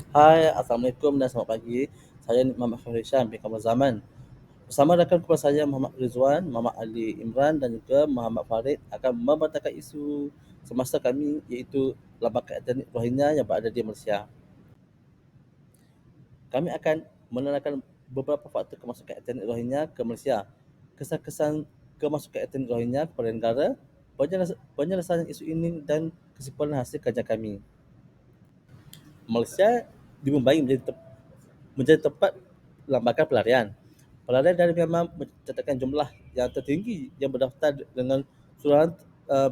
Hai, Assalamualaikum dan selamat pagi. Saya Muhammad Khairul Hisham bin Kamil Zaman. Bersama rakan kepala saya Muhammad Rizwan, Muhammad Ali Imran dan juga Muhammad Farid akan membantahkan isu semasa kami iaitu lambakan etnik Rohingya yang berada di Malaysia. Kami akan menerangkan beberapa faktor kemasukan etnik Rohingya ke Malaysia, kesan-kesan kemasukan etnik Rohingya kepada negara, penyelesaian isu ini dan kesimpulan hasil kajian kami. Malaysia di Mumbai menjadi tempat lambakan pelarian. Pelarian dari Myanmar mencatatkan jumlah yang tertinggi yang berdaftar dengan surahan uh,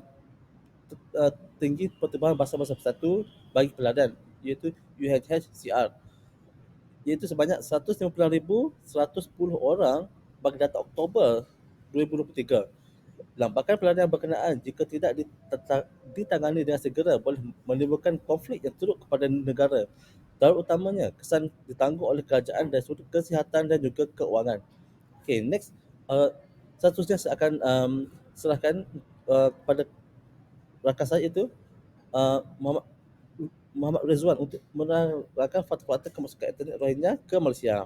tinggi Pertubuhan Bahasa-Bahasa Bersatu bagi pelarian, iaitu UNHCR, iaitu sebanyak 150,110 orang bagi data Oktober 2023. Lambakan pelarian berkenaan jika tidak ditangani dengan segera boleh menimbulkan konflik yang teruk kepada negara, terutamanya kesan ditanggung oleh kerajaan dari sudut kesihatan dan juga keuangan. Okay, next. Seterusnya saya akan serahkan kepada rakan saya itu Muhammad Muhammad Rizwan untuk menerangkan fakta-fakta kemasukan etnik Rohingya ke Malaysia.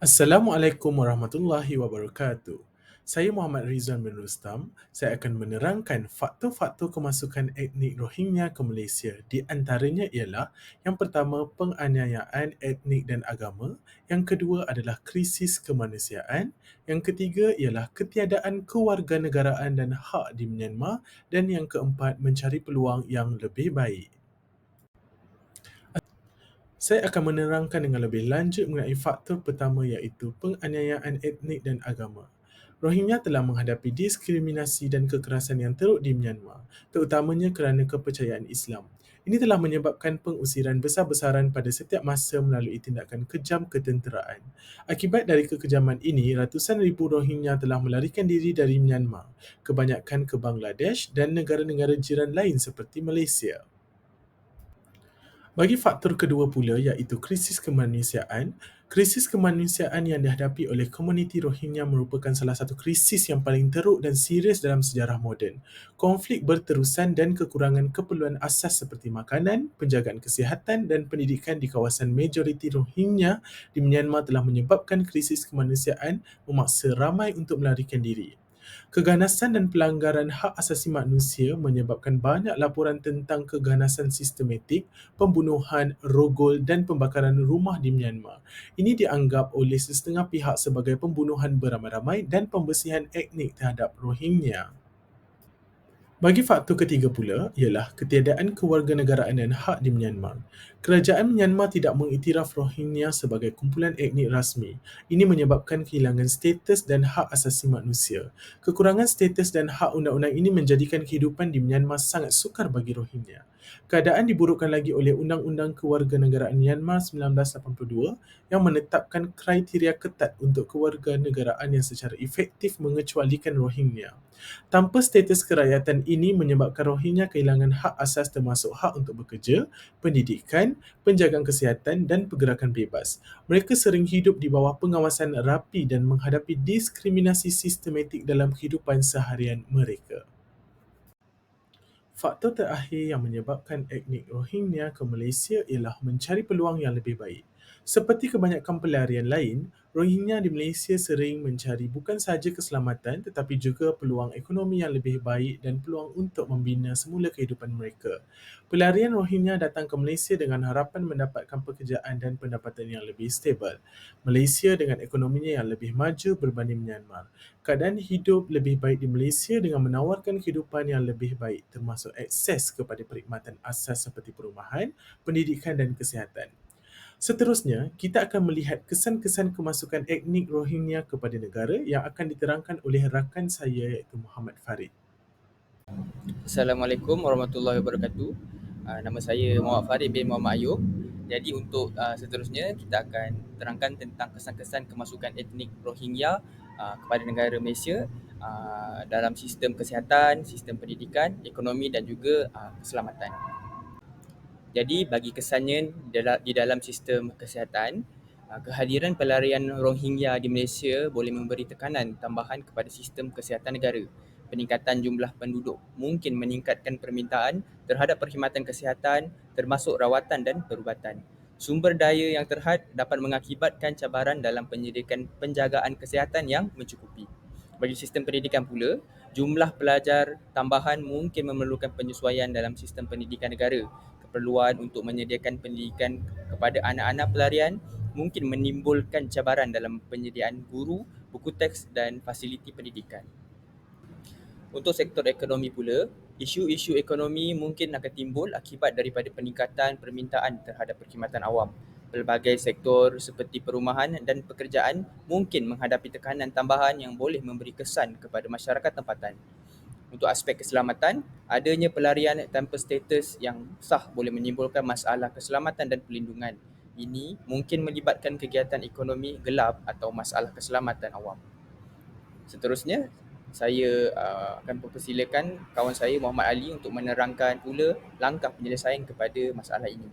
Assalamualaikum warahmatullahi wabarakatuh. Saya Muhammad Rizwan bin Rustam. Saya akan menerangkan faktor-faktor kemasukan etnik Rohingya ke Malaysia. Di antaranya ialah yang pertama, penganiayaan etnik dan agama. Yang kedua adalah krisis kemanusiaan. Yang ketiga ialah ketiadaan kewarganegaraan dan hak di Myanmar. Dan yang keempat, mencari peluang yang lebih baik. Saya akan menerangkan dengan lebih lanjut mengenai faktor pertama iaitu penganiayaan etnik dan agama. Rohingya telah menghadapi diskriminasi dan kekerasan yang teruk di Myanmar, terutamanya kerana kepercayaan Islam. Ini telah menyebabkan pengusiran besar-besaran pada setiap masa melalui tindakan kejam ketenteraan. Akibat dari kekejaman ini, ratusan ribu Rohingya telah melarikan diri dari Myanmar, kebanyakan ke Bangladesh dan negara-negara jiran lain seperti Malaysia. Bagi faktor kedua pula iaitu krisis kemanusiaan yang dihadapi oleh komuniti Rohingya merupakan salah satu krisis yang paling teruk dan serius dalam sejarah moden. Konflik berterusan dan kekurangan keperluan asas seperti makanan, penjagaan kesihatan dan pendidikan di kawasan majoriti Rohingya di Myanmar telah menyebabkan krisis kemanusiaan memaksa ramai untuk melarikan diri. Keganasan dan pelanggaran hak asasi manusia menyebabkan banyak laporan tentang keganasan sistematik, pembunuhan, rogol dan pembakaran rumah di Myanmar. Ini dianggap oleh setengah pihak sebagai pembunuhan beramai-ramai dan pembersihan etnik terhadap Rohingya. Bagi faktor ketiga pula ialah ketiadaan kewarganegaraan dan hak di Myanmar. Kerajaan Myanmar tidak mengiktiraf Rohingya sebagai kumpulan etnik rasmi. Ini menyebabkan kehilangan status dan hak asasi manusia. Kekurangan status dan hak undang-undang ini menjadikan kehidupan di Myanmar sangat sukar bagi Rohingya. Keadaan diburukkan lagi oleh Undang-Undang Kewarganegaraan Myanmar 1982 yang menetapkan kriteria ketat untuk kewarganegaraan yang secara efektif mengecualikan Rohingya. Tanpa status kerakyatan ini menyebabkan Rohingya kehilangan hak asas termasuk hak untuk bekerja, pendidikan, penjagaan kesihatan dan pergerakan bebas. Mereka sering hidup di bawah pengawasan rapi dan menghadapi diskriminasi sistematik dalam kehidupan seharian mereka. Faktor terakhir yang menyebabkan etnik Rohingya ke Malaysia ialah mencari peluang yang lebih baik. Seperti kebanyakan pelarian lain, Rohingya di Malaysia sering mencari bukan sahaja keselamatan tetapi juga peluang ekonomi yang lebih baik dan peluang untuk membina semula kehidupan mereka. Pelarian Rohingya datang ke Malaysia dengan harapan mendapatkan pekerjaan dan pendapatan yang lebih stabil. Malaysia dengan ekonominya yang lebih maju berbanding Myanmar. Keadaan hidup lebih baik di Malaysia dengan menawarkan kehidupan yang lebih baik termasuk akses kepada perkhidmatan asas seperti perumahan, pendidikan dan kesihatan. Seterusnya, kita akan melihat kesan-kesan kemasukan etnik Rohingya kepada negara yang akan diterangkan oleh rakan saya iaitu Muhammad Farid. Assalamualaikum warahmatullahi wabarakatuh. Nama saya Muhammad Farid bin Muhammad Ayub. Jadi untuk seterusnya kita akan terangkan tentang kesan-kesan kemasukan etnik Rohingya kepada negara Malaysia dalam sistem kesihatan, sistem pendidikan, ekonomi dan juga keselamatan. Jadi bagi kesannya di dalam sistem kesihatan, kehadiran pelarian Rohingya di Malaysia boleh memberi tekanan tambahan kepada sistem kesihatan negara peningkatan jumlah penduduk mungkin meningkatkan permintaan terhadap perkhidmatan kesihatan termasuk rawatan dan perubatan. Sumber daya yang terhad dapat mengakibatkan cabaran dalam penyediakan penjagaan kesihatan yang mencukupi. Bagi sistem pendidikan pula, jumlah pelajar tambahan mungkin memerlukan penyesuaian dalam sistem pendidikan negara. Keperluan untuk menyediakan pendidikan kepada anak-anak pelarian mungkin menimbulkan cabaran dalam penyediaan guru, buku teks dan fasiliti pendidikan. Untuk sektor ekonomi pula, isu-isu ekonomi mungkin akan timbul akibat daripada peningkatan permintaan terhadap perkhidmatan awam. Pelbagai sektor seperti perumahan dan pekerjaan mungkin menghadapi tekanan tambahan yang boleh memberi kesan kepada masyarakat tempatan. Untuk aspek keselamatan, adanya pelarian tanpa status yang sah boleh menimbulkan masalah keselamatan dan perlindungan. Ini mungkin melibatkan kegiatan ekonomi gelap atau masalah keselamatan awam. Seterusnya, saya akan mempersilakan kawan saya Muhammad Ali untuk menerangkan pula langkah penyelesaian kepada masalah ini.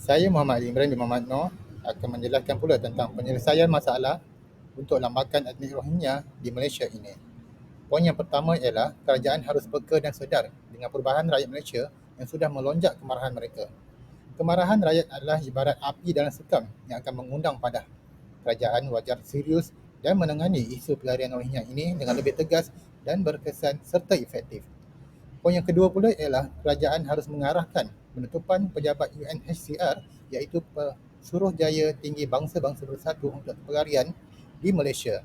Saya Muhammad Ali Imran bin Muhammad Noor akan menjelaskan pula tentang penyelesaian masalah untuk lambakan etnik Rohingya di Malaysia ini. Poin yang pertama ialah kerajaan harus peka dan sedar dengan perubahan rakyat Malaysia yang sudah melonjak kemarahan mereka. Kemarahan rakyat adalah ibarat api dalam sekam yang akan mengundang padah. Kerajaan wajar serius dan menangani isu pelarian Rohingya ini dengan lebih tegas dan berkesan serta efektif. Poin yang kedua pula ialah kerajaan harus mengarahkan penutupan pejabat UNHCR iaitu Suruhjaya Tinggi Bangsa-Bangsa Bersatu untuk Pelarian di Malaysia.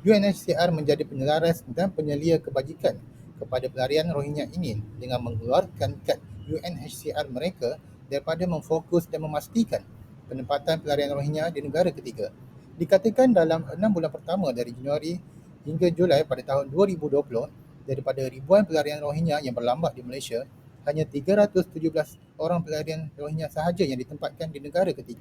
UNHCR menjadi penyelaras dan penyelia kebajikan kepada pelarian Rohingya ini dengan mengeluarkan kad UNHCR mereka daripada memfokus dan memastikan penempatan pelarian Rohingya di negara ketiga. Dikatakan dalam 6 bulan pertama dari Januari hingga Julai pada tahun 2020, daripada ribuan pelarian Rohingya yang berlambat di Malaysia, hanya 317 orang pelarian Rohingya sahaja yang ditempatkan di negara ketiga.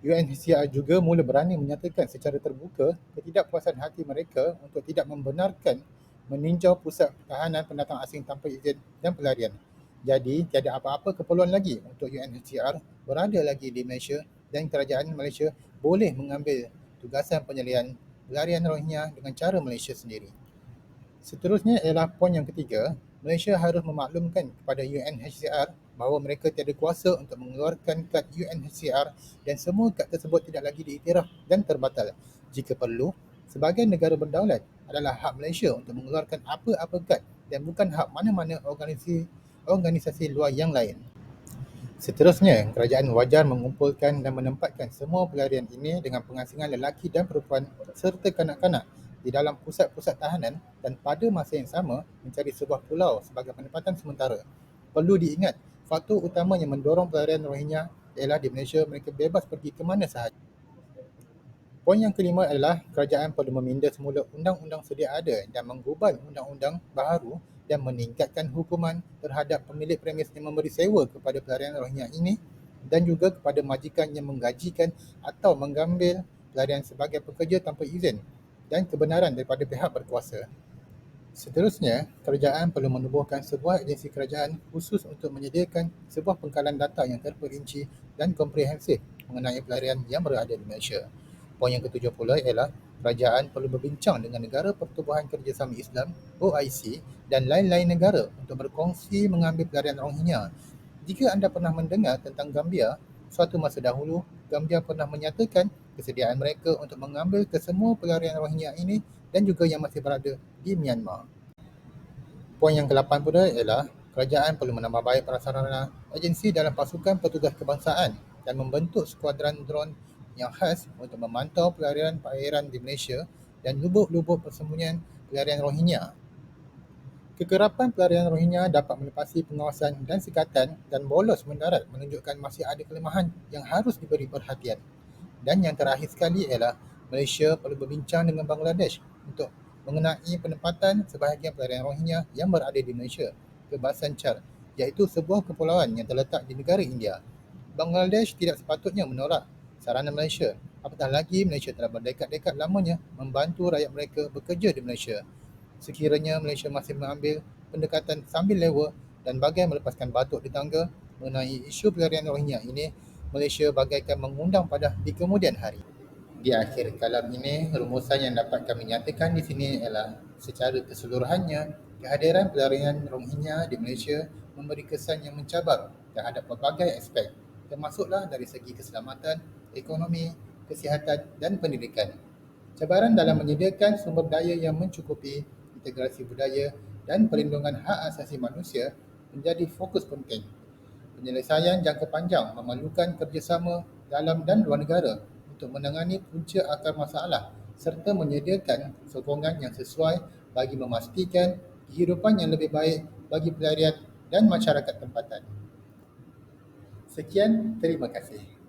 UNHCR juga mula berani menyatakan secara terbuka ketidakpuasan hati mereka untuk tidak membenarkan meninjau pusat tahanan pendatang asing tanpa izin dan pelarian. Jadi, tiada apa-apa keperluan lagi untuk UNHCR berada lagi di Malaysia dan kerajaan Malaysia boleh mengambil tugasan penyelian pelarian Rohingya dengan cara Malaysia sendiri. Seterusnya ialah poin yang ketiga, Malaysia harus memaklumkan kepada UNHCR bahawa mereka tiada kuasa untuk mengeluarkan kad UNHCR dan semua kad tersebut tidak lagi diiktiraf dan terbatal. Jika perlu, sebagai negara berdaulat adalah hak Malaysia untuk mengeluarkan apa-apa kad dan bukan hak mana-mana organisasi luar yang lain. Seterusnya, kerajaan wajar mengumpulkan dan menempatkan semua pelarian ini dengan pengasingan lelaki dan perempuan serta kanak-kanak di dalam pusat-pusat tahanan dan pada masa yang sama mencari sebuah pulau sebagai penempatan sementara. Perlu diingat, faktor utama yang mendorong pelarian Rohingya ialah di Malaysia mereka bebas pergi ke mana sahaja. Poin yang kelima adalah kerajaan perlu meminda semula undang-undang sedia ada dan menggubal undang-undang baharu dan meningkatkan hukuman terhadap pemilik premis yang memberi sewa kepada pelarian Rohingya ini dan juga kepada majikan yang menggajikan atau mengambil pelarian sebagai pekerja tanpa izin dan kebenaran daripada pihak berkuasa. Seterusnya, kerajaan perlu menubuhkan sebuah agensi kerajaan khusus untuk menyediakan sebuah pengkalan data yang terperinci dan komprehensif mengenai pelarian yang berada di Malaysia. Poin yang ketujuh pula ialah kerajaan perlu berbincang dengan Negara Pertubuhan Kerjasama Islam (OIC) dan lain-lain negara untuk berkongsi mengambil pelarian Rohingya. Jika anda pernah mendengar tentang Gambia, suatu masa dahulu, Gambia pernah menyatakan kesediaan mereka untuk mengambil kesemua pelarian Rohingya ini dan juga yang masih berada di Myanmar. Poin yang ke-8 pula ialah kerajaan perlu menambah baik prasarana agensi dalam pasukan petugas kebangsaan dan membentuk skuadron drone yang khas untuk memantau pelarian perairan di Malaysia dan lubuk-lubuk persembunyian pelarian Rohingya. Kekerapan pelarian Rohingya dapat melepasi pengawasan dan sekatan dan bolos mendarat menunjukkan masih ada kelemahan yang harus diberi perhatian. Dan yang terakhir sekali ialah Malaysia perlu berbincang dengan Bangladesh untuk mengenai penempatan sebahagian pelarian Rohingya yang berada di Malaysia ke Basan Char, iaitu sebuah kepulauan yang terletak di negara India. Bangladesh tidak sepatutnya menolak saranan Malaysia, apatah lagi Malaysia telah berdekad-dekad lamanya membantu rakyat mereka bekerja di Malaysia. Sekiranya Malaysia masih mengambil pendekatan sambil lewa dan bagai melepaskan batuk di tangga mengenai isu pelarian Rohingya ini, Malaysia bagaikan mengundang padah di kemudian hari. Di akhir kalam ini, rumusan yang dapat kami nyatakan di sini ialah secara keseluruhannya, kehadiran pelarian Rohingya di Malaysia memberi kesan yang mencabar terhadap pelbagai aspek, termasuklah dari segi keselamatan, ekonomi, kesihatan dan pendidikan. Cabaran dalam menyediakan sumber daya yang mencukupi, integrasi budaya dan perlindungan hak asasi manusia menjadi fokus penting. Penyelesaian jangka panjang memerlukan kerjasama dalam dan luar negara untuk menangani punca akar masalah serta menyediakan sokongan yang sesuai bagi memastikan kehidupan yang lebih baik bagi pelarian dan masyarakat tempatan. Sekian, terima kasih.